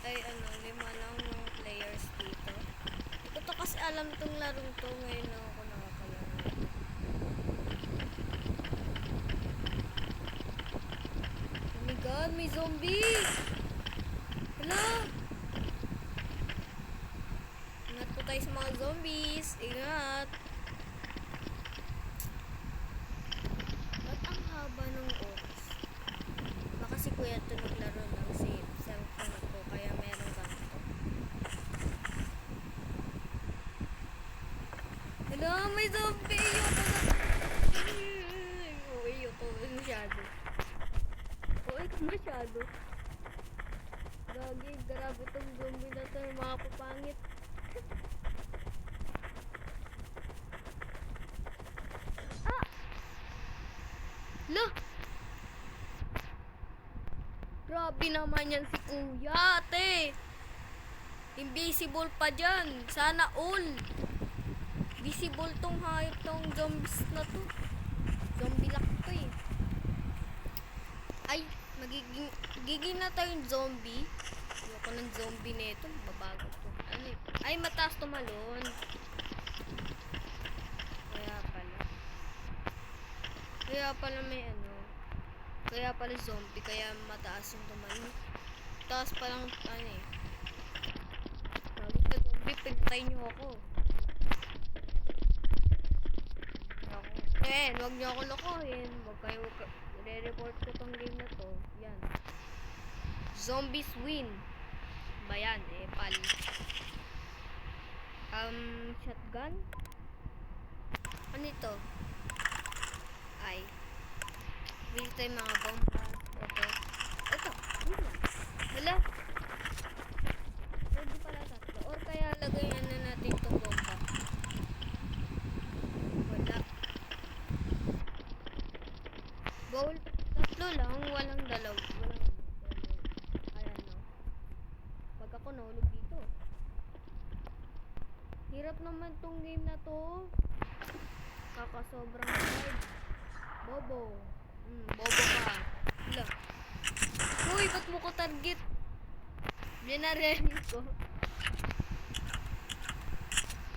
ay ano, 5 lang yung players dito. Hindi ko to kasi alam tong larong to. Ngayon lang ako nakakalaro. Oh my god, may zombie! Hala! Ingat po tayo sa mga zombies. Ingat! Ba't ang haba ng oras? Baka si Kuya to naglaro ng cellphone ko, kaya meron ganito. Hala, may zombie! Ayoko masyado. Ito masyado. Gagi, grabe itong zombie na ito. Mga papangit. Ah! Lah! Grabe naman yan si Kuya, ate. Invisible pa dyan. Sana all. Visible tong hayop tong zombies na to. Zombie lock to eh. Ay, magiging na tayong zombie. Ayoko ng zombie nito. Babago to. Ano eh? Ay, mataas tumalon. Kaya pala may ano. Kaya pala zombie. Kaya mataas yung tumalon. Taas palang ano eh. Sabi ka zombie, pintay nyo ako. Wag nyo ako lokohin. Wag kayo, re-report ko tong game na to. Yan. Zombies win. Ba yan? Pal. Shotgun? Ano ito? Ay. Bili tayo mga bomba. Ito. Hala. Pwede pala tatlo. Or kaya lagayan na natin itong bomba. Wala. Goal. Tatlo lang. Walang dalaw. Ayan o. Pag ako nahulog dito. Hirap naman tong game na to. Kakasobrang hard. Bobo. Bobo ka. Hala. Uy, ba't mo ko target? Binarenic ko.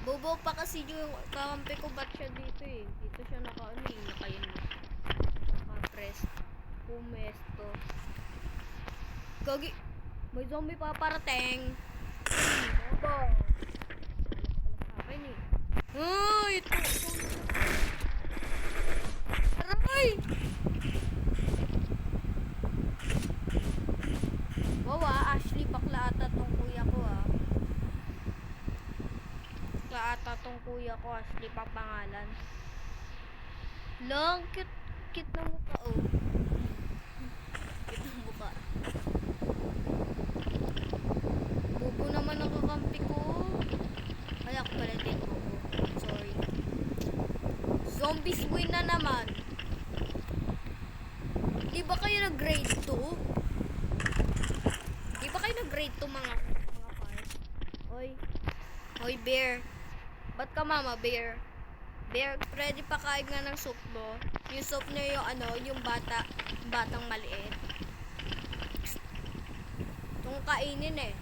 Bobo pa kasi yung kampi ko. Ba't siya dito eh? Dito siya naka-press. Pumesto. Gagi. May zombie pa parating. Bobo. Ay, ito. Aray! Wow, Ashley, bakla ata tong kuya ko Bakla ata tong kuya ko, Ashley pa pangalan. Long, cute na mukha, Cute na mukha. Bobo naman ang kakampi ko. Ay, ako pala din bobo. Sorry. Zombies win na naman. Di ba kayo nag-grade 2? Di ba kayo nag-grade 2 mga cars? Hoy, bear. Ba't ka mama, bear? Bear, ready pa kain nga ng soup mo? Yung soup na yung batang maliit. Itong kainin eh.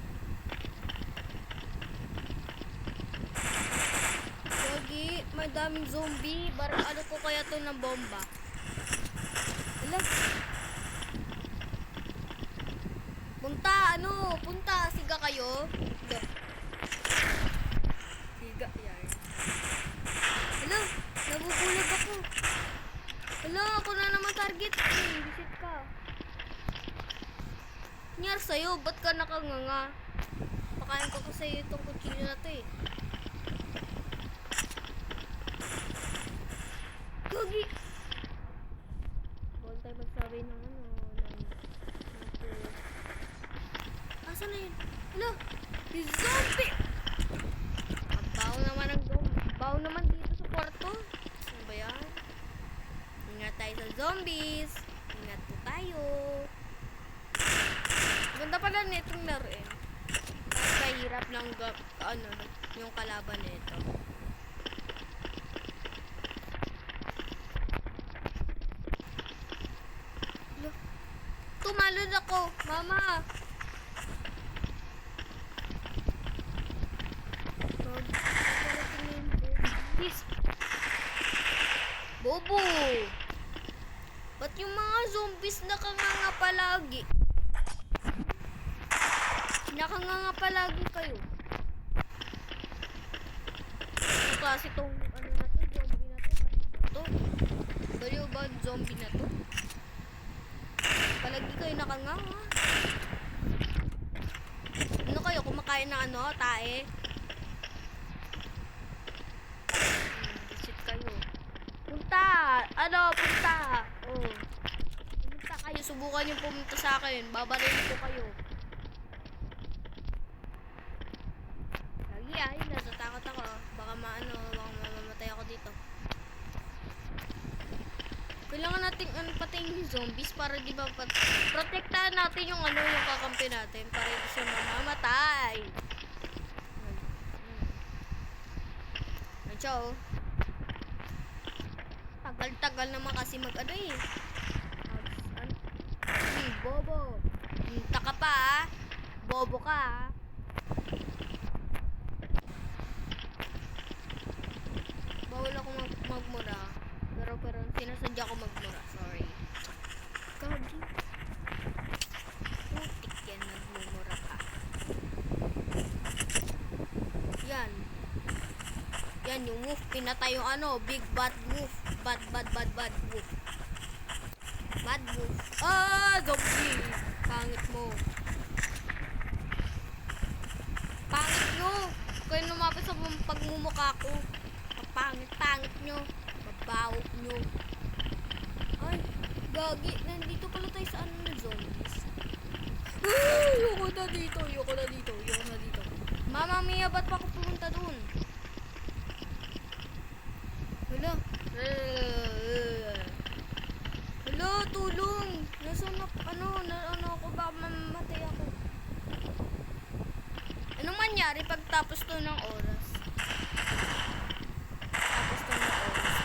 Gagi, madaming zombie. Barang ano ko kaya to ng bomba? Hala. Punta. Siga kayo. Siga, yan. Hala, nabubulag ako. Hala, ako na naman target. Visit ka. Nyar sa'yo, ba't ka nakanganga? Pakain ko sa'yo itong kutsilyo na to eh. Gagi! Bawal tayo magsabi ng asan na yun? Hala! Yung zombie! Baw naman dito sa kwarto. Ano ba yan? Ingat tayo sa zombies. Ingat po tayo. Ganda pala nitong laruin. Kahirap lang yung kalaban nito. Tumalon ako, mama. zombies nakanganga palagi. Nakanganga palagi kayo. Ano klase tong ano na to? Zombie na to? Baliw ba zombie na to? Palagi kayo nakanganga. Ano kayo? Kumakain ng ano? Tae? Visit kayo. Punta! Ano? Punta! Oh. Pumunta kayo. Subukan yung pumunta sa akin. Babarilin ko kayo. Lagi ayun. Natatakot ako. Baka mamamatay ako dito. Kailangan natin patayin yung zombies para di ba protektahan natin yung ano yung kakampi natin para hindi siya mamamatay. Ciao. Tagal-tagal naman kasi mag-ano eh. Bobo. Taka pa ah. Bobo ka ah. Bawal ako magmura. Pero sinasadya ko magmura. Sorry. Gagi. Putik yan. Nagmumura ka. Yan. Yan yung wolf. Pinatay yung ano. Big bad wolf. Bad wolf. Bad wolf. Ah! Zombie. Pangit mo. Pangit nyo. Kayo lumapit sa pagmumukha ko. Pangit nyo. Babaw nyo. Ay, gagi. Nandito pala tayo sa ano ng zombies. Ayoko na dito. Mama Mia, ba't pa ako pumunta dun? Hala. Hala, tulong. Nasaan na, ano ako ba? Mamamatay ako. Anong mangyari pagtapos to ng oras?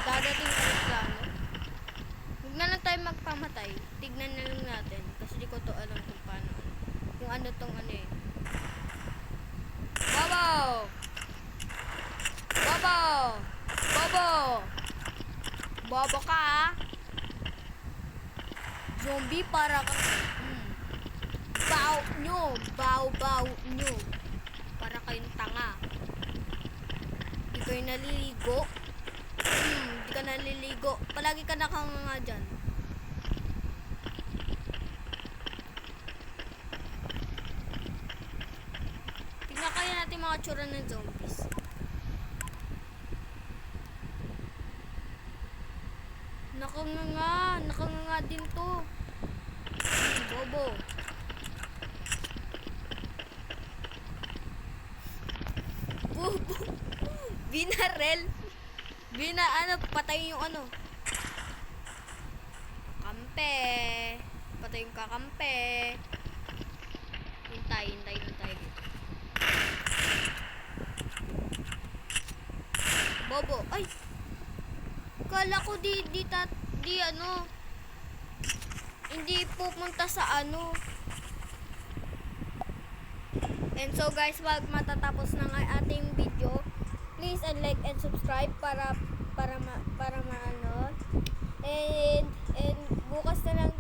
Dadating ulit plano. Huwag na lang tayo magpamatay. Tignan na lang natin. Kasi di ko to alam kung paano. Kung ano tong ano eh. Bobo! Bobo! Bobo! Bobo ka ah. Zombie para ka. Baw nyo. Para kayong tanga. Di kayo naliligo. Di ka naliligo. Palagi ka nakanganga dyan. Tingnan kaya natin mga tsura ng zombies. Nakanganga din to. Bobo. Bobo. Binarel. Patay yung ano. Kakampe. Patay yung kakampe. Hintay dito. Bobo. Ay! Kala ko hindi pupunta sa ano. And so guys, wag matatapos na ang ating video. Please like and subscribe para maano. And bukas na lang